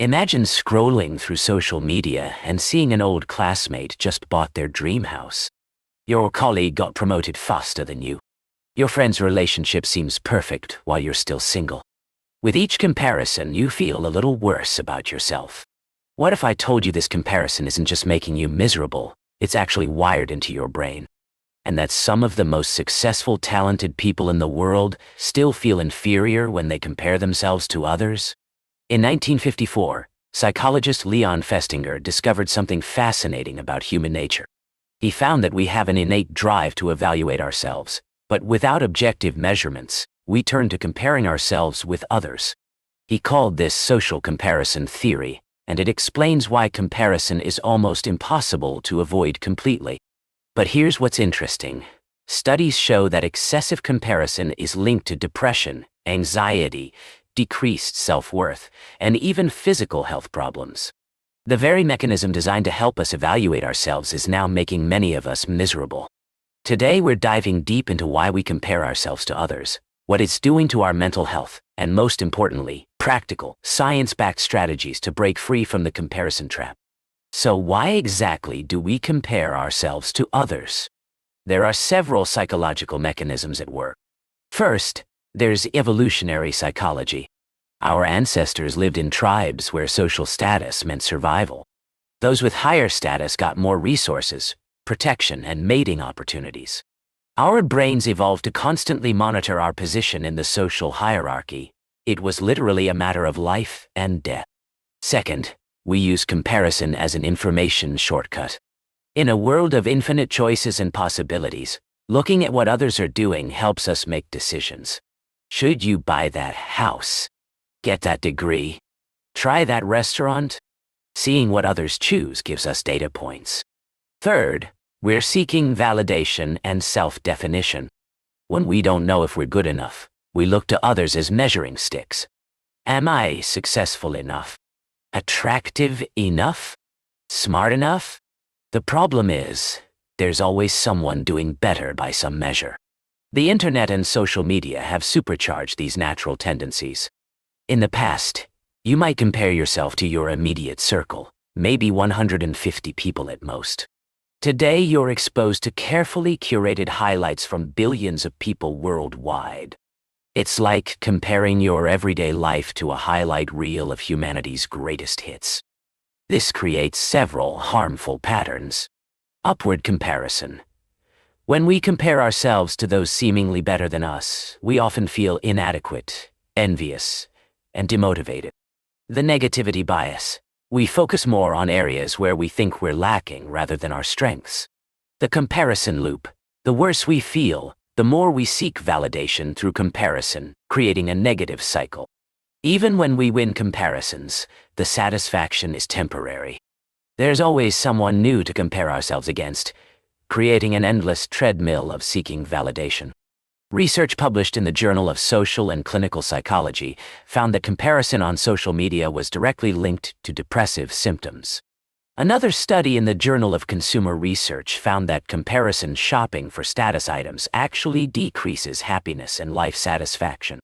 Imagine scrolling through social media and seeing an old classmate just bought their dream house. Your colleague got promoted faster than you. Your friend's relationship seems perfect while you're still single. With each comparison, you feel a little worse about yourself. What if I told you this comparison isn't just making you miserable, it's actually wired into your brain? And that some of the most successful, talented people in the world still feel inferior when they compare themselves to others? In 1954, psychologist Leon Festinger discovered something fascinating about human nature. He found that we have an innate drive to evaluate ourselves, but without objective measurements, we turn to comparing ourselves with others. He called this social comparison theory, and it explains why comparison is almost impossible to avoid completely. But here's what's interesting. Studies show that excessive comparison is linked to depression, anxiety, decreased self-worth, and even physical health problems. The very mechanism designed to help us evaluate ourselves is now making many of us miserable. Today we're diving deep into why we compare ourselves to others, what it's doing to our mental health, and most importantly, practical, science-backed strategies to break free from the comparison trap. So why exactly do we compare ourselves to others? There are several psychological mechanisms at work. First, there's evolutionary psychology. Our ancestors lived in tribes where social status meant survival. Those with higher status got more resources, protection, and mating opportunities. Our brains evolved to constantly monitor our position in the social hierarchy. It was literally a matter of life and death. Second, we use comparison as an information shortcut. In a world of infinite choices and possibilities, looking at what others are doing helps us make decisions. Should you buy that house? Get that degree? Try that restaurant? Seeing what others choose gives us data points. Third, we're seeking validation and self-definition. When we don't know if we're good enough, we look to others as measuring sticks. Am I successful enough? Attractive enough? Smart enough? The problem is, there's always someone doing better by some measure. The internet and social media have supercharged these natural tendencies. In the past, you might compare yourself to your immediate circle, maybe 150 people at most. Today, you're exposed to carefully curated highlights from billions of people worldwide. It's like comparing your everyday life to a highlight reel of humanity's greatest hits. This creates several harmful patterns. Upward comparison. When we compare ourselves to those seemingly better than us, we often feel inadequate, envious, and demotivated. The negativity bias. We focus more on areas where we think we're lacking rather than our strengths. The comparison loop. The worse we feel, the more we seek validation through comparison, creating a negative cycle. Even when we win comparisons, the satisfaction is temporary. There's always someone new to compare ourselves against, creating an endless treadmill of seeking validation. Research published in the Journal of Social and Clinical Psychology found that comparison on social media was directly linked to depressive symptoms. Another study in the Journal of Consumer Research found that comparison shopping for status items actually decreases happiness and life satisfaction.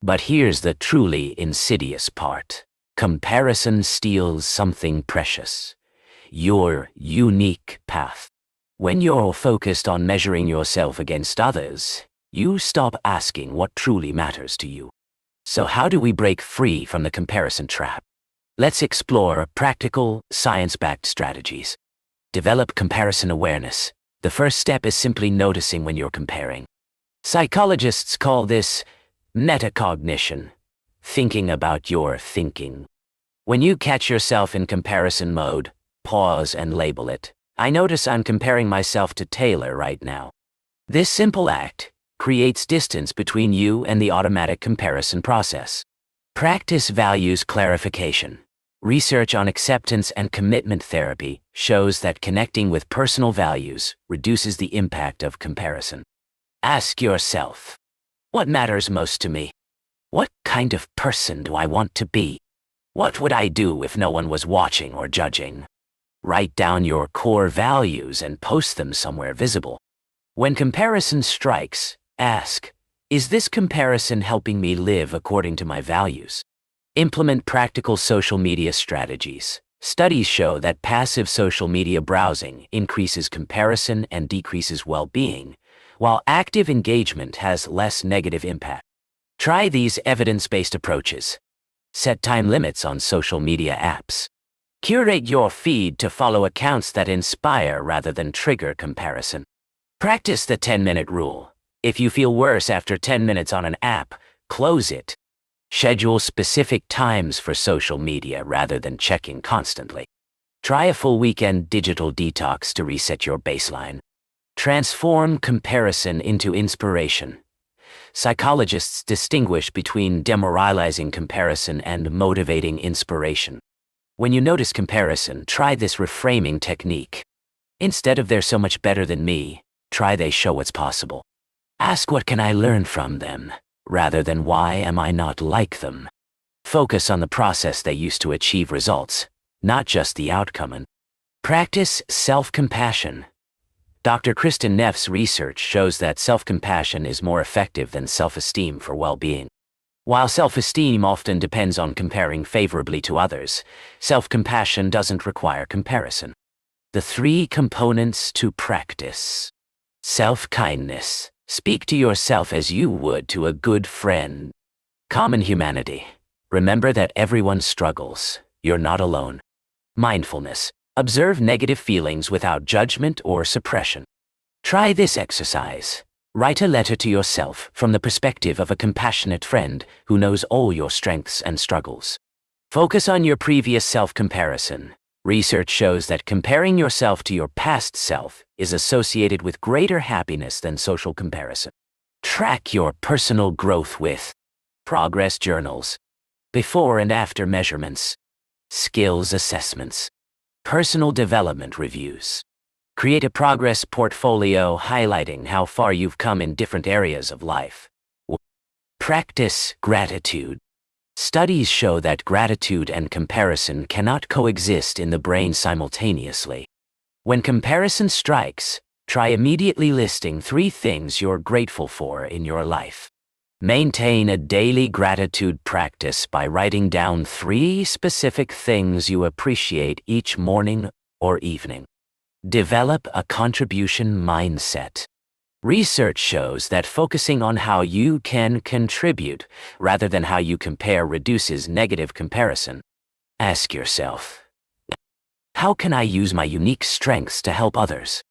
But here's the truly insidious part. Comparison steals something precious: your unique path. When you're focused on measuring yourself against others, you stop asking what truly matters to you. So how do we break free from the comparison trap? Let's explore practical, science-backed strategies. Develop comparison awareness. The first step is simply noticing when you're comparing. Psychologists call this metacognition, thinking about your thinking. When you catch yourself in comparison mode, pause and label it. I notice I'm comparing myself to Taylor right now. This simple act creates distance between you and the automatic comparison process. Practice values clarification. Research on acceptance and commitment therapy shows that connecting with personal values reduces the impact of comparison. Ask yourself, what matters most to me? What kind of person do I want to be? What would I do if no one was watching or judging? Write down your core values and post them somewhere visible. When comparison strikes, ask, is this comparison helping me live according to my values? Implement practical social media strategies. Studies show that passive social media browsing increases comparison and decreases well-being, while active engagement has less negative impact. Try these evidence-based approaches. Set time limits on social media apps. Curate your feed to follow accounts that inspire rather than trigger comparison. Practice the 10-minute rule. If you feel worse after 10 minutes on an app, close it. Schedule specific times for social media rather than checking constantly. Try a full weekend digital detox to reset your baseline. Transform comparison into inspiration. Psychologists distinguish between demoralizing comparison and motivating inspiration. When you notice comparison, try this reframing technique. Instead of "they're so much better than me," try "they show what's possible." Ask "what can I learn from them?" rather than "why am I not like them?" Focus on the process they use to achieve results, not just the outcome. And practice self-compassion. Dr. Kristen Neff's research shows that self-compassion is more effective than self-esteem for well-being. While self-esteem often depends on comparing favorably to others, self-compassion doesn't require comparison. The 3 components to practice. Self-kindness. Speak to yourself as you would to a good friend. Common humanity. Remember that everyone struggles. You're not alone. Mindfulness. Observe negative feelings without judgment or suppression. Try this exercise. Write a letter to yourself from the perspective of a compassionate friend who knows all your strengths and struggles. Focus on your previous self-comparison. Research shows that comparing yourself to your past self is associated with greater happiness than social comparison. Track your personal growth with progress journals, before and after measurements, skills assessments, personal development reviews. Create a progress portfolio highlighting how far you've come in different areas of life. Practice gratitude. Studies show that gratitude and comparison cannot coexist in the brain simultaneously. When comparison strikes, try immediately listing 3 things you're grateful for in your life. Maintain a daily gratitude practice by writing down 3 specific things you appreciate each morning or evening. Develop a contribution mindset. Research shows that focusing on how you can contribute rather than how you compare reduces negative comparison. Ask yourself, how can I use my unique strengths to help others?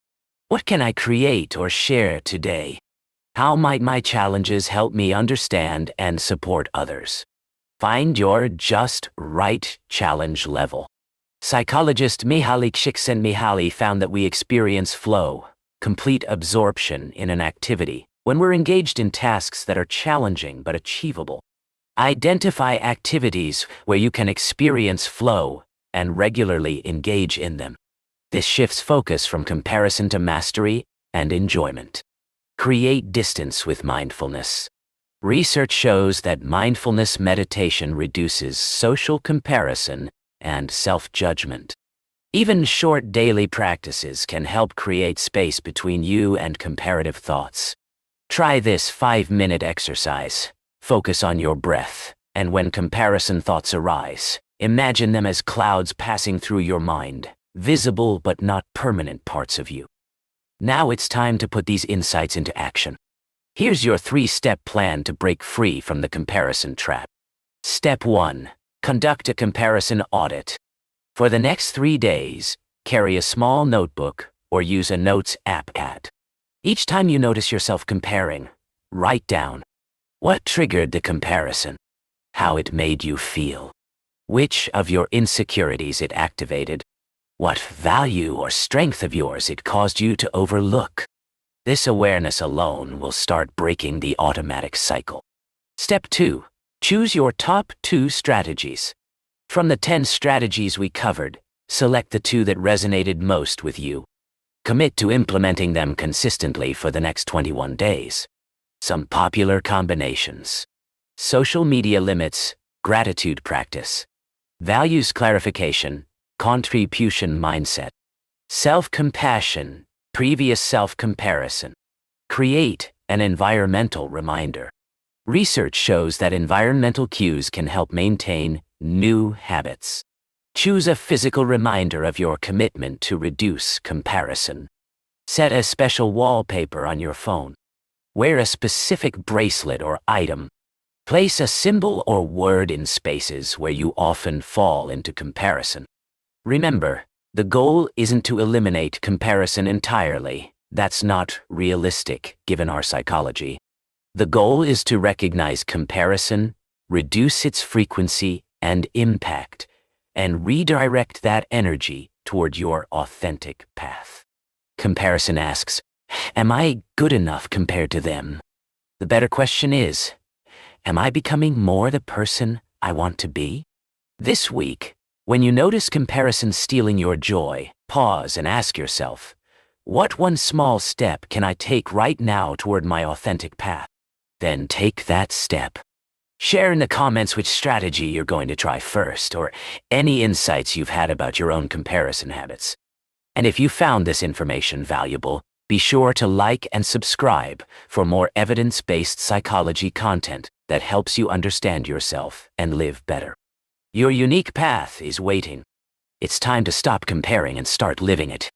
What can I create or share today? How might my challenges help me understand and support others? Find your just right challenge level. Psychologist Mihaly Csikszentmihalyi found that we experience flow, complete absorption in an activity, when we're engaged in tasks that are challenging but achievable. Identify activities where you can experience flow and regularly engage in them. This shifts focus from comparison to mastery and enjoyment. Create distance with mindfulness. Research shows that mindfulness meditation reduces social comparison and self-judgment. Even short daily practices can help create space between you and comparative thoughts. Try this 5-minute exercise. Focus on your breath, and when comparison thoughts arise, imagine them as clouds passing through your mind, visible but not permanent parts of you. Now it's time to put these insights into action. Here's your 3-step plan to break free from the comparison trap. Step 1. Conduct a comparison audit. For the next 3 days, carry a small notebook or use a notes app. Each time you notice yourself comparing, write down what triggered the comparison, how it made you feel, which of your insecurities it activated, what value or strength of yours it caused you to overlook. This awareness alone will start breaking the automatic cycle. Step 2. Choose your top 2 strategies. From the 10 strategies we covered, select the 2 that resonated most with you. Commit to implementing them consistently for the next 21 days. Some popular combinations: social media limits, gratitude practice, values clarification, contribution mindset, self-compassion, previous self-comparison. Create an environmental reminder. Research shows that environmental cues can help maintain new habits. Choose a physical reminder of your commitment to reduce comparison. Set a special wallpaper on your phone. Wear a specific bracelet or item. Place a symbol or word in spaces where you often fall into comparison. Remember, the goal isn't to eliminate comparison entirely. That's not realistic, given our psychology. The goal is to recognize comparison, reduce its frequency and impact, and redirect that energy toward your authentic path. Comparison asks, am I good enough compared to them? The better question is, am I becoming more the person I want to be? This week, when you notice comparison stealing your joy, pause and ask yourself, what one small step can I take right now toward my authentic path? Then take that step. Share in the comments which strategy you're going to try first, or any insights you've had about your own comparison habits. And if you found this information valuable, be sure to like and subscribe for more evidence-based psychology content that helps you understand yourself and live better. Your unique path is waiting. It's time to stop comparing and start living it.